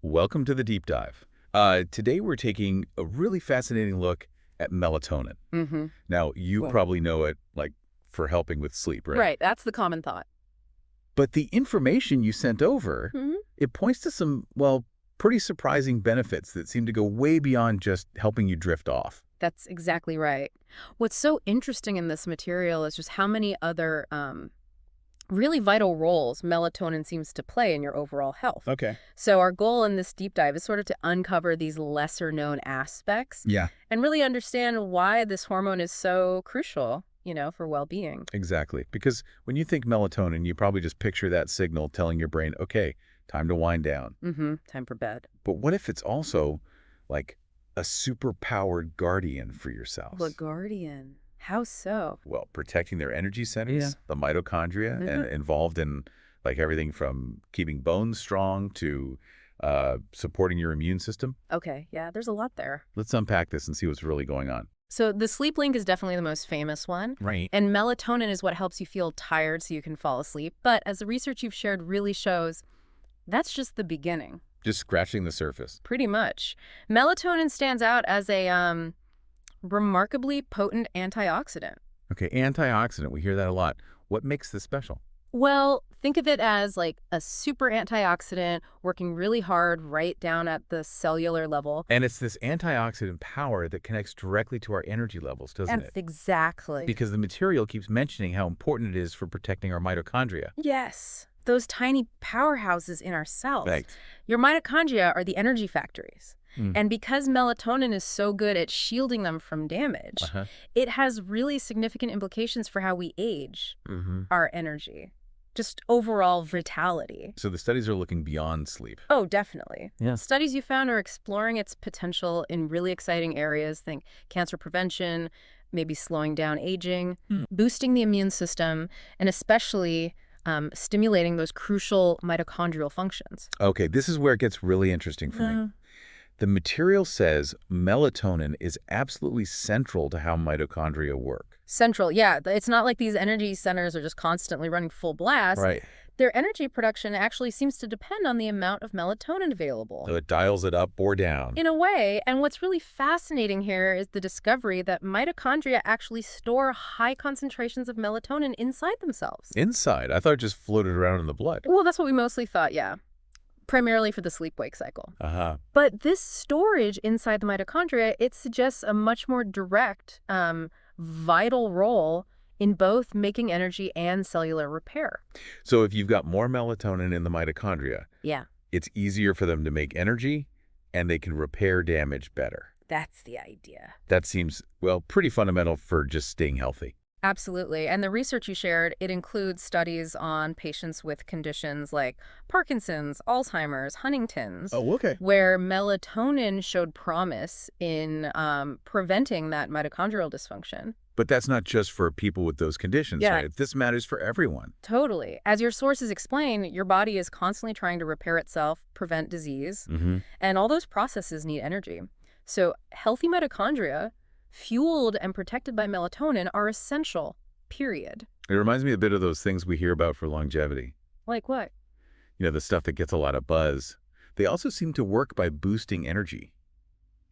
Welcome to the deep dive. Today we're taking a really fascinating look at melatonin. Mm-hmm. Now, you Well, probably know it like for helping with sleep, right? right. That's the common thought. But the information you sent over, Hmm. it points to some, well, pretty surprising benefits that seem to go way beyond just helping you drift off. That's exactly right. What's so interesting in this material is just how many other really vital roles melatonin seems to play in your overall health. Okay. So our goal in this deep dive is sort of to uncover these lesser known aspects Yeah, and really understand why this hormone is so crucial, for well-being. exactly. Because when you think melatonin, you probably just picture that signal telling your brain, okay, time to wind down. Mm-hmm. Time for bed. But what if it's also like a super-powered guardian for your cells? Guardian. How so? Well, protecting their energy centers, Yeah. the mitochondria, and involved in like everything from keeping bones strong to supporting your immune system. Okay, yeah, there's a lot there. Let's unpack this and see what's really going on. So the sleep link is definitely the most famous one. Right. And melatonin is what helps you feel tired so you can fall asleep. But as the research you've shared really shows, that's just the beginning, Just scratching the surface. pretty much. Melatonin stands out as a remarkably potent antioxidant. Okay, antioxidant, we hear that a lot. What makes this special? Well, think of it as like a super antioxidant working really hard right down at the cellular level. And it's this antioxidant power that connects directly to our energy levels, doesn't That's it? exactly. Because the material keeps mentioning how important it is for protecting our mitochondria. Yes, those tiny powerhouses in our cells. Right. Your mitochondria are the energy factories. Mm. And because melatonin is so good at shielding them from damage, Uh-huh. it has really significant implications for how we age, Mm-hmm. our energy, just overall vitality. So the studies are looking beyond sleep. Oh, definitely. Yeah. Studies you found are exploring its potential in really exciting areas. Think cancer prevention, maybe slowing down aging, boosting the immune system, and especially stimulating those crucial mitochondrial functions. Okay, this is where it gets really interesting for me. The material says melatonin is absolutely central to how mitochondria work. Central, yeah. It's not like these energy centers are just constantly running full blast. Right. Their energy production actually seems to depend on the amount of melatonin available. So it dials it up or down. In a way, and what's really fascinating here is the discovery that mitochondria actually store high concentrations of melatonin inside themselves. Inside, I thought it just floated around in the blood. Well, that's what we mostly thought, yeah. Primarily for the sleep-wake cycle. Uh-huh. But this storage inside the mitochondria, it suggests a much more direct, vital role in both making energy and cellular repair. So if you've got more melatonin in the mitochondria, Yeah, it's easier for them to make energy and they can repair damage better. that's the idea. That seems, well, pretty fundamental for just staying healthy. Absolutely. And the research you shared, it includes studies on patients with conditions like Parkinson's, Alzheimer's, Huntington's, okay. where melatonin showed promise in preventing that mitochondrial dysfunction. But that's not just for people with those conditions, Yeah. right? This matters for everyone. Totally. As your sources explain, your body is constantly trying to repair itself, prevent disease, Mm-hmm. and all those processes need energy. So healthy mitochondria, fueled and protected by melatonin, are essential, period. It reminds me a bit of those things we hear about for longevity. Like what? You know, the stuff that gets a lot of buzz. They also seem to work by boosting energy,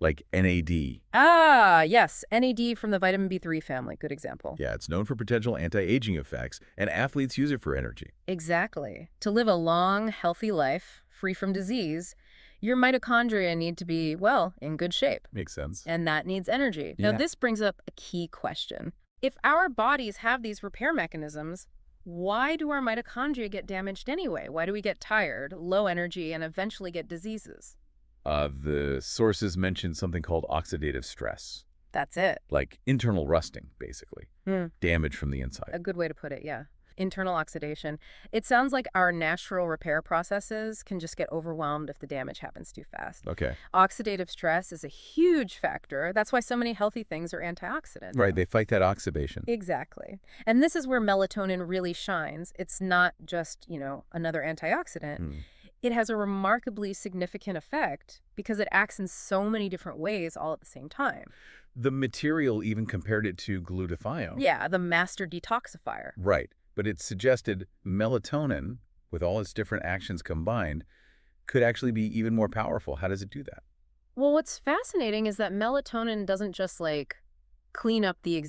like NAD. Ah, yes, NAD from the vitamin B3 family. Good example. Yeah, it's known for potential anti-aging effects, and athletes use it for energy. Exactly. To live a long, healthy life, free from disease, your mitochondria need to be, well, in good shape. Makes sense. And that needs energy. Yeah. Now, this brings up a key question. If our bodies have these repair mechanisms, why do our mitochondria get damaged anyway? Why do we get tired, low energy, and eventually get diseases? The sources mention something called oxidative stress, That's it. like internal rusting, basically. Hmm. Damage from the inside. A good way to put it, yeah. Internal oxidation. It sounds like our natural repair processes can just get overwhelmed if the damage happens too fast. Okay. Oxidative stress is a huge factor. That's why so many healthy things are antioxidants. Right, they fight that oxidation. Exactly. And this is where melatonin really shines. It's not just, another antioxidant. Hmm. It has a remarkably significant effect because it acts in so many different ways all at the same time. The material even compared it to glutathione. Yeah, the master detoxifier. Right, but it suggested melatonin, with all its different actions combined, could actually be even more powerful. How does it do that? Well, what's fascinating is that melatonin doesn't just clean up the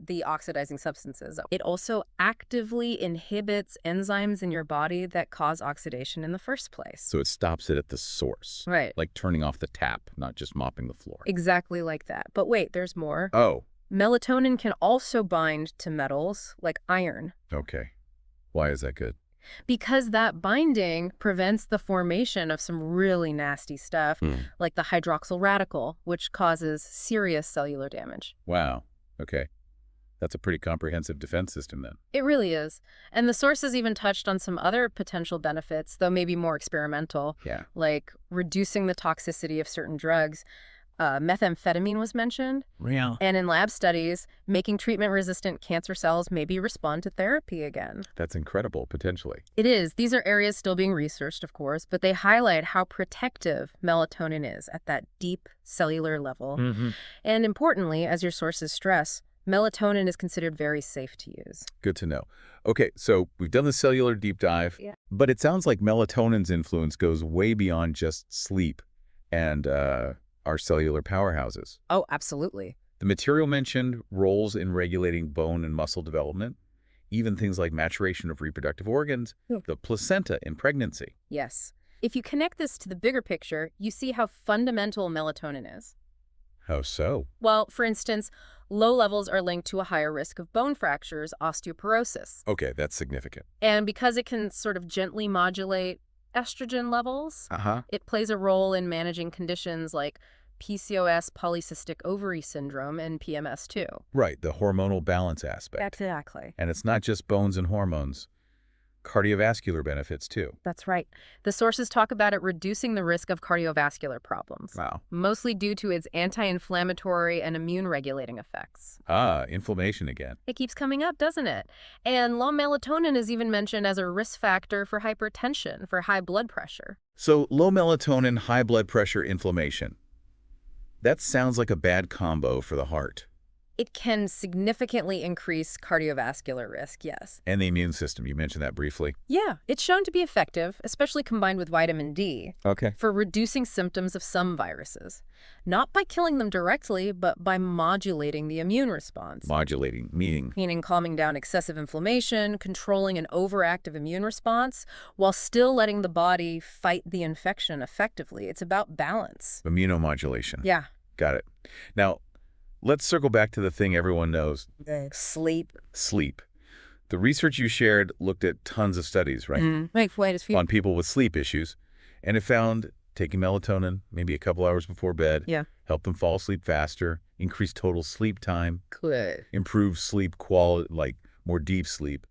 the oxidizing substances. It also actively inhibits enzymes in your body that cause oxidation in the first place. So it stops it at the source. Right. Like turning off the tap, not just mopping the floor. Exactly like that. But wait, there's more. Oh, Melatonin can also bind to metals like iron, okay. Why is that good? because that binding prevents the formation of some really nasty stuff, like the hydroxyl radical, which causes serious cellular damage. Wow. Okay. That's a pretty comprehensive defense system then. It really is. And the sources even touched on some other potential benefits, though maybe more experimental, Yeah. like reducing the toxicity of certain drugs. Methamphetamine was mentioned. Real. And in lab studies, making treatment-resistant cancer cells maybe respond to therapy again. That's incredible, potentially. It is. These are areas still being researched, of course, but they highlight how protective melatonin is at that deep cellular level. And importantly, as your sources stress, melatonin is considered very safe to use. Good to know. Okay, so we've done the cellular deep dive, but it sounds like melatonin's influence goes way beyond just sleep and our cellular powerhouses. Oh, absolutely. The material mentioned roles in regulating bone and muscle development, even things like maturation of reproductive organs, the placenta in pregnancy. Yes. If you connect this to the bigger picture, you see how fundamental melatonin is. How so? Well, for instance, low levels are linked to a higher risk of bone fractures, osteoporosis. Okay, that's significant. And because it can sort of gently modulate estrogen levels, it plays a role in managing conditions like PCOS, polycystic ovary syndrome, and PMS too. Right, the hormonal balance aspect. Exactly. And it's not just bones and hormones. Cardiovascular benefits too. That's right. The sources talk about it reducing the risk of cardiovascular problems. Wow. Mostly due to its anti-inflammatory and immune-regulating effects. Inflammation again. It keeps coming up, doesn't it? And low melatonin is even mentioned as a risk factor for hypertension, for high blood pressure. So low melatonin, high blood pressure, inflammation. That sounds like a bad combo for the heart. It can significantly increase cardiovascular risk, yes. And the immune system, you mentioned that briefly. Yeah, it's shown to be effective, especially combined with vitamin D, for reducing symptoms of some viruses. Not by killing them directly, but by modulating the immune response. Modulating, meaning? Meaning calming down excessive inflammation, controlling an overactive immune response, while still letting the body fight the infection effectively. It's about balance. Immunomodulation. Yeah. Got it. Now, let's circle back to the thing everyone knows. Sleep. Sleep. The research you shared looked at tons of studies, right? On people with sleep issues. And it found taking melatonin, maybe a couple hours before bed, helped them fall asleep faster, increase total sleep time, improve sleep quality, like more deep sleep,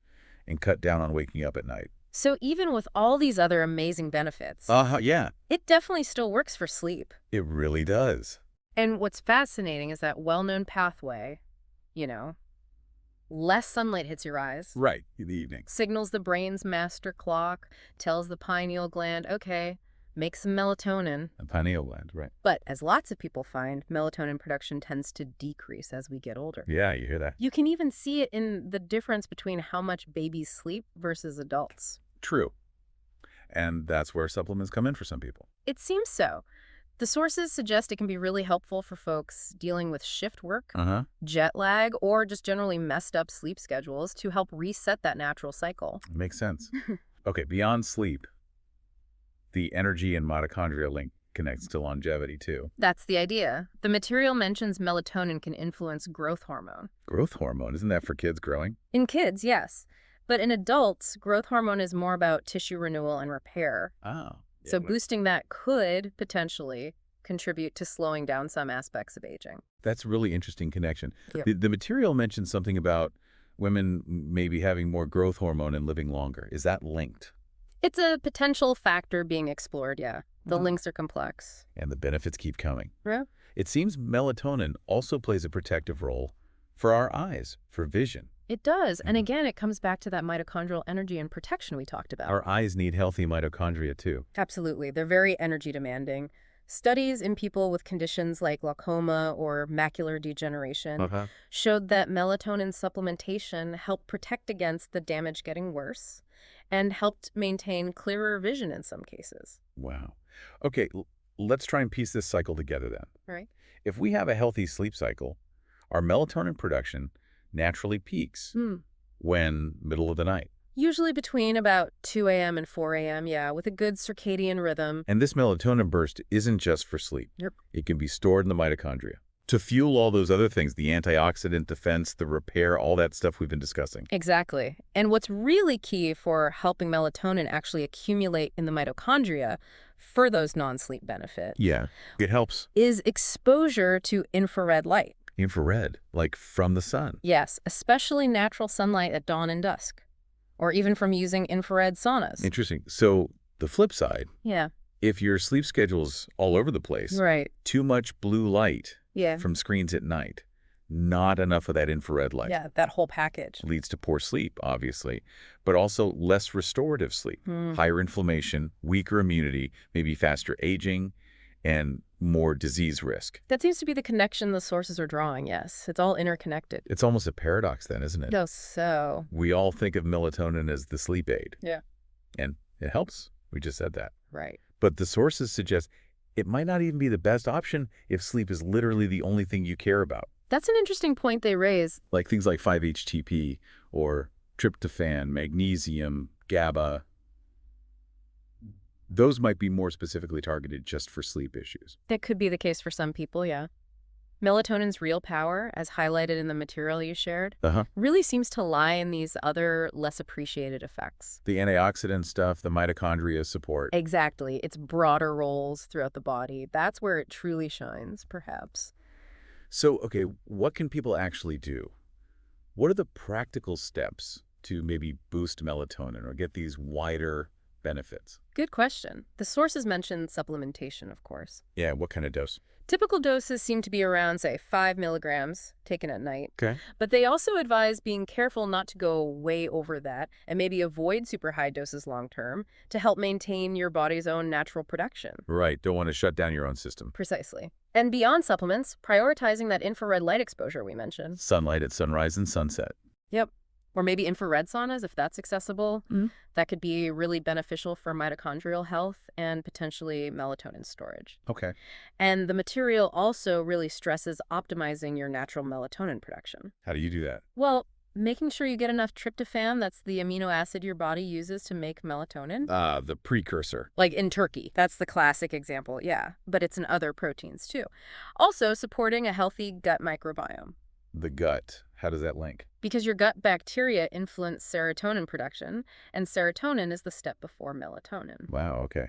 and cut down on waking up at night. So even with all these other amazing benefits, Yeah. it definitely still works for sleep. It really does. And what's fascinating is that well-known pathway, less sunlight hits your eyes. Right, in the evening. Signals the brain's master clock, tells the pineal gland, okay, make some melatonin. The pineal gland, right. But as lots of people find, melatonin production tends to decrease as we get older. Yeah, you hear that. You can even see it in the difference between how much babies sleep versus adults. True. And that's where supplements come in for some people. It seems so. The sources suggest it can be really helpful for folks dealing with shift work, jet lag, or just generally messed up sleep schedules to help reset that natural cycle. Makes sense. Okay, beyond sleep, the energy and mitochondria link connects to longevity too. That's the idea. The material mentions melatonin can influence growth hormone. Growth hormone, isn't that for kids growing? In kids, yes. But in adults, growth hormone is more about tissue renewal and repair. Oh. So boosting that could potentially contribute to slowing down some aspects of aging. That's a really interesting connection. The material mentions something about women maybe having more growth hormone and living longer. Is that linked? It's a potential factor being explored, yeah. The links are complex. And the benefits keep coming. Yeah. It seems melatonin also plays a protective role for our eyes, for vision. It does. And again, it comes back to that mitochondrial energy and protection we talked about. Our eyes need healthy mitochondria too. Absolutely. They're very energy demanding. Studies in people with conditions like glaucoma or macular degeneration showed that melatonin supplementation helped protect against the damage getting worse. and helped maintain clearer vision in some cases. Wow. Okay, let's try and piece this cycle together then. Right. If we have a healthy sleep cycle, our melatonin production naturally peaks when middle of the night. Usually between about 2 a.m. and 4 a.m., yeah, with a good circadian rhythm. And this melatonin burst isn't just for sleep. Yep. It can be stored in the mitochondria to fuel all those other things, the antioxidant defense, the repair, all that stuff we've been discussing. Exactly. And what's really key for helping melatonin actually accumulate in the mitochondria for those non-sleep benefits. Yeah, it helps. Is exposure to infrared light. Infrared, like from the sun. Yes, especially natural sunlight at dawn and dusk, or even from using infrared saunas. Interesting. So the flip side, yeah, if your sleep schedule's all over the place, right, too much blue light yeah, from screens at night, not enough of that infrared light. Yeah, that whole package. Leads to poor sleep, obviously, but also less restorative sleep, higher inflammation, weaker immunity, maybe faster aging, and more disease risk. That seems to be the connection the sources are drawing, yes. It's all interconnected. It's almost a paradox then, isn't it? Oh, so. We all think of melatonin as the sleep aid. Yeah. And it helps. We just said that. Right. But the sources suggest it might not even be the best option if sleep is literally the only thing you care about. That's an interesting point they raise. Like things like 5-HTP or tryptophan, magnesium, GABA. Those might be more specifically targeted just for sleep issues. That could be the case for some people, yeah. Melatonin's real power, as highlighted in the material you shared, really seems to lie in these other, less appreciated effects. The antioxidant stuff, the mitochondria support. Exactly. Its broader roles throughout the body. That's where it truly shines, perhaps. So, okay, what can people actually do? What are the practical steps to maybe boost melatonin or get these wider benefits? Good question. The sources mentioned supplementation, of course. Yeah, what kind of dose? Typical doses seem to be around, say, 5 milligrams taken at night. Okay. But they also advise being careful not to go way over that and maybe avoid super high doses long term to help maintain your body's own natural production. Right. Don't want to shut down your own system. Precisely. And beyond supplements, prioritizing that infrared light exposure we mentioned. Sunlight at sunrise and sunset. Yep. Or maybe infrared saunas, if that's accessible. That could be really beneficial for mitochondrial health and potentially melatonin storage. Okay. And the material also really stresses optimizing your natural melatonin production. How do you do that? Well, making sure you get enough tryptophan, that's the amino acid your body uses to make melatonin. The precursor. Like in turkey. That's the classic example, yeah. But it's in other proteins, too. Also, supporting a healthy gut microbiome. The gut. How does that link? Because your gut bacteria influence serotonin production, and serotonin is the step before melatonin. Wow, okay.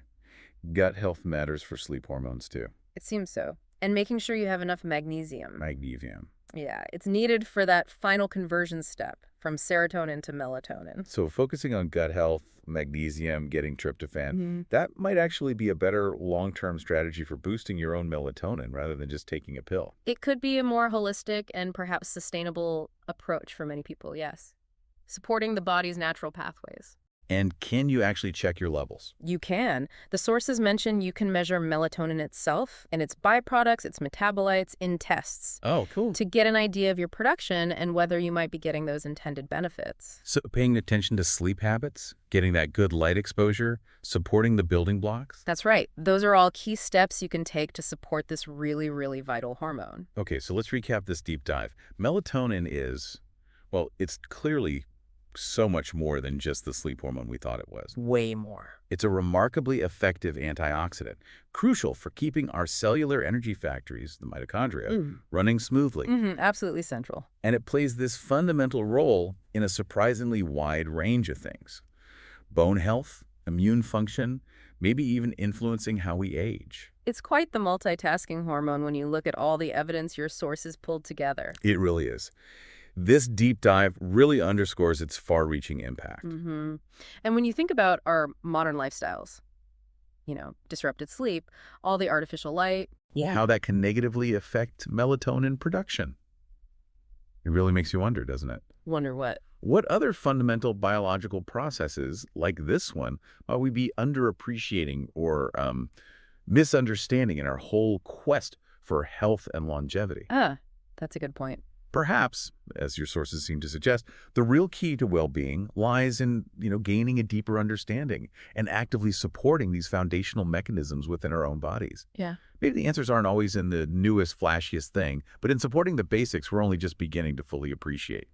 Gut health matters for sleep hormones, too. It seems so. And making sure you have enough magnesium. Magnesium. Yeah, it's needed for that final conversion step from serotonin to melatonin. So focusing on gut health, magnesium, getting tryptophan, that might actually be a better long-term strategy for boosting your own melatonin rather than just taking a pill. It could be a more holistic and perhaps sustainable approach for many people, yes. Supporting the body's natural pathways. And can you actually check your levels? You can. The sources mention you can measure melatonin itself and its byproducts, its metabolites in tests. Oh, cool. To get an idea of your production and whether you might be getting those intended benefits. So paying attention to sleep habits, getting that good light exposure, supporting the building blocks? That's right. Those are all key steps you can take to support this really, really vital hormone. Okay, so let's recap this deep dive. Melatonin is, well, it's clearly so much more than just the sleep hormone we thought it was. Way more. It's a remarkably effective antioxidant, crucial for keeping our cellular energy factories, the mitochondria, running smoothly. Absolutely central. And it plays this fundamental role in a surprisingly wide range of things. Bone health, immune function, maybe even influencing how we age. It's quite the multitasking hormone when you look at all the evidence your sources pulled together. It really is. This deep dive really underscores its far-reaching impact. And when you think about our modern lifestyles, disrupted sleep, all the artificial light. Yeah. How that can negatively affect melatonin production. It really makes you wonder, doesn't it? Wonder what? What other fundamental biological processes, like this one, might we be underappreciating or misunderstanding in our whole quest for health and longevity? That's a good point. Perhaps, as your sources seem to suggest, the real key to well-being lies in, gaining a deeper understanding and actively supporting these foundational mechanisms within our own bodies. Yeah. Maybe the answers aren't always in the newest, flashiest thing, but in supporting the basics we're only just beginning to fully appreciate.